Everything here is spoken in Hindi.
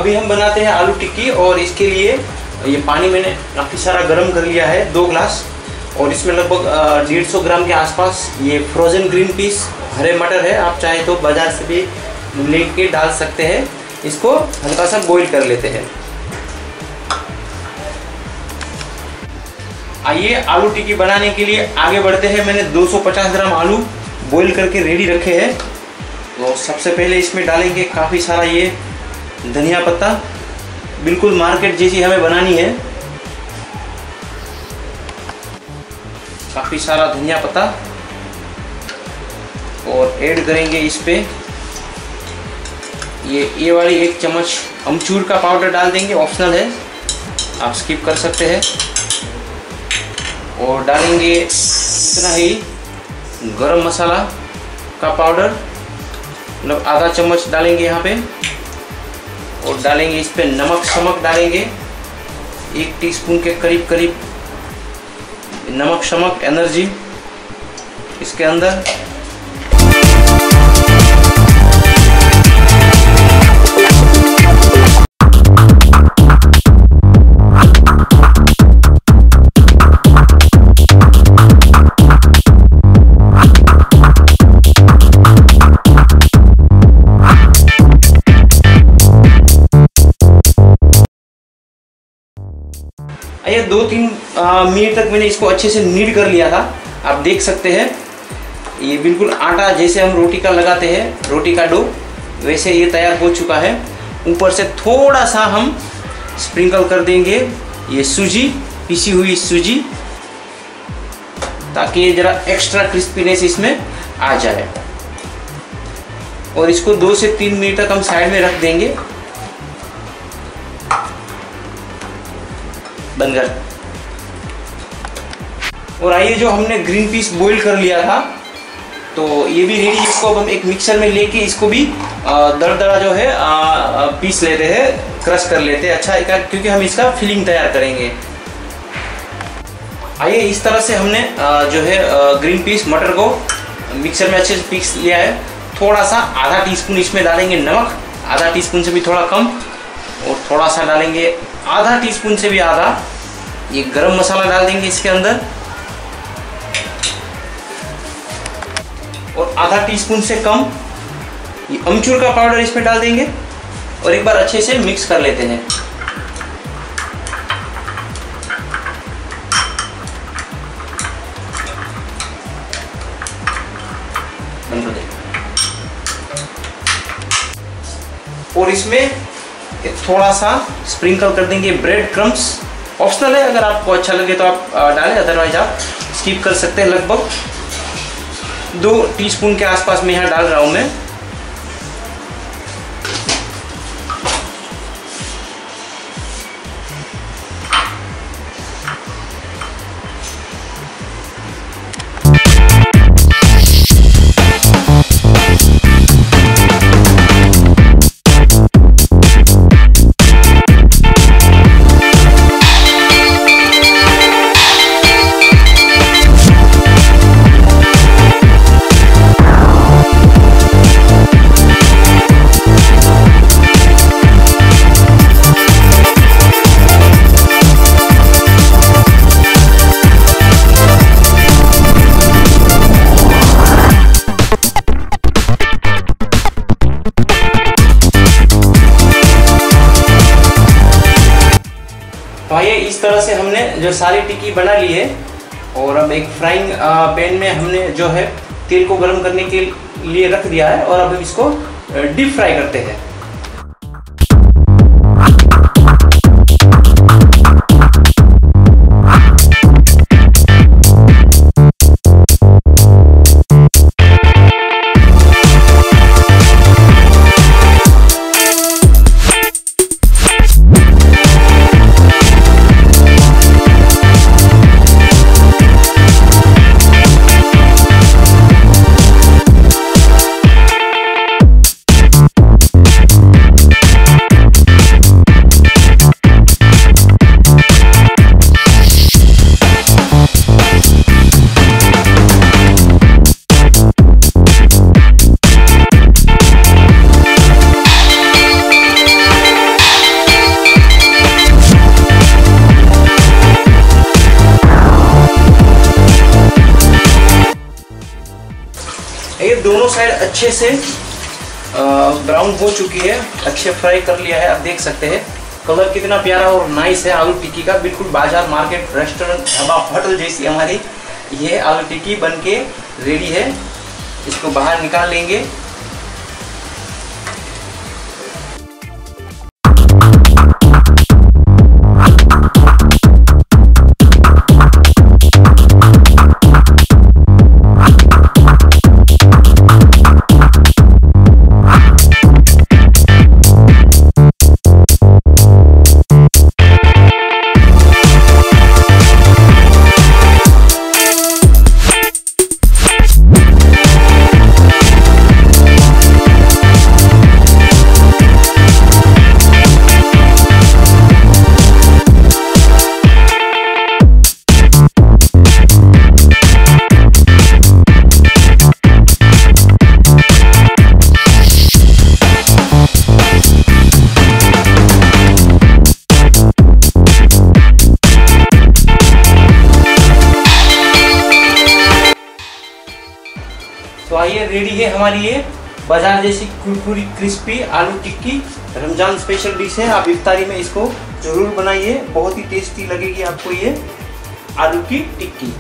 अभी हम बनाते हैं आलू टिक्की। और इसके लिए ये पानी मैंने काफ़ी सारा गर्म कर लिया है, 2 ग्लास। और इसमें लगभग 150 ग्राम के आसपास ये फ्रोज़न ग्रीन पीस हरे मटर है। आप चाहे तो बाज़ार से भी लेके डाल सकते हैं। इसको हल्का सा बॉईल कर लेते हैं। आइए आलू टिक्की बनाने के लिए आगे बढ़ते हैं। मैंने 250 ग्राम आलू बॉईल करके रेडी रखे हैं। तो सबसे पहले इसमें डालेंगे काफ़ी सारा ये धनिया पत्ता, बिल्कुल मार्केट जैसी हमें बनानी है। काफ़ी सारा धनिया पत्ता और ऐड करेंगे इस पे ये वाली 1 चम्मच अमचूर का पाउडर डाल देंगे, ऑप्शनल है, आप स्किप कर सकते हैं। और डालेंगे इतना ही गरम मसाला का पाउडर, मतलब आधा चम्मच डालेंगे यहाँ पे। और डालेंगे इस पे नमक डालेंगे 1 टीस्पून के करीब नमक एनर्जी इसके अंदर। ये 2-3 मिनट तक मैंने इसको अच्छे से नीड कर लिया था। आप देख सकते हैं ये बिल्कुल आटा जैसे हम रोटी का लगाते हैं, रोटी का डो, वैसे ये तैयार हो चुका है। ऊपर से थोड़ा सा हम स्प्रिंकल कर देंगे ये सूजी, पिसी हुई सूजी, ताकि ये जरा एक्स्ट्रा क्रिस्पीनेस इसमें आ जाए। और इसको 2 से 3 मिनट तक हम साइड में रख देंगे। बनकर। और आइए जो हमने ग्रीन पीस बॉईल कर लिया था, तो ये भी रेडी। इसको अब हम एक मिक्सर में लेके इसको भी दरदरा जो है पीस लेते हैं, क्रश कर लेते हैं अच्छा, क्योंकि हम इसका फिलिंग तैयार करेंगे। आइए इस तरह से हमने जो है ग्रीन पीस मटर को मिक्सर में अच्छे से पीस लिया है। थोड़ा सा आधा टीस्पून इसमें डालेंगे नमक, आधा टीस्पून से भी थोड़ा कम। और थोड़ा सा डालेंगे आधा टीस्पून से भी आधा ये गरम मसाला डाल देंगे इसके अंदर। और आधा टीस्पून से कम ये अमचूर का पाउडर इसमें डाल देंगे। और एक बार अच्छे से मिक्स कर लेते हैं। और इसमें थोड़ा सा स्प्रिंकल कर देंगे ब्रेड क्रम्स, ऑप्शनल है, अगर आपको अच्छा लगे तो आप डालें, अदरवाइज आप स्किप कर सकते हैं। लगभग 2 टीस्पून के आसपास में यहाँ डाल रहा हूँ मैं। भाई इस तरह से हमने जो सारी टिक्की बना ली है। और अब एक फ्राइंग पैन में हमने जो है तेल को गर्म करने के लिए रख दिया है। और अब हम इसको डीप फ्राई करते हैं। ये दोनों साइड अच्छे से ब्राउन हो चुकी है, अच्छे फ्राई कर लिया है। आप देख सकते हैं कलर कितना प्यारा और नाइस है आलू टिक्की का। बिल्कुल बाजार, मार्केट, रेस्टोरेंट, ढाबा, होटल जैसी हमारी ये आलू टिक्की बनके रेडी है। इसको बाहर निकाल लेंगे। तो आइए, रेडी है हमारी ये बाजार जैसी कुरकुरी क्रिस्पी आलू टिक्की। रमजान स्पेशल डिश है, आप इफ्तारी में इसको जरूर बनाइए, बहुत ही टेस्टी लगेगी आपको ये आलू की टिक्की।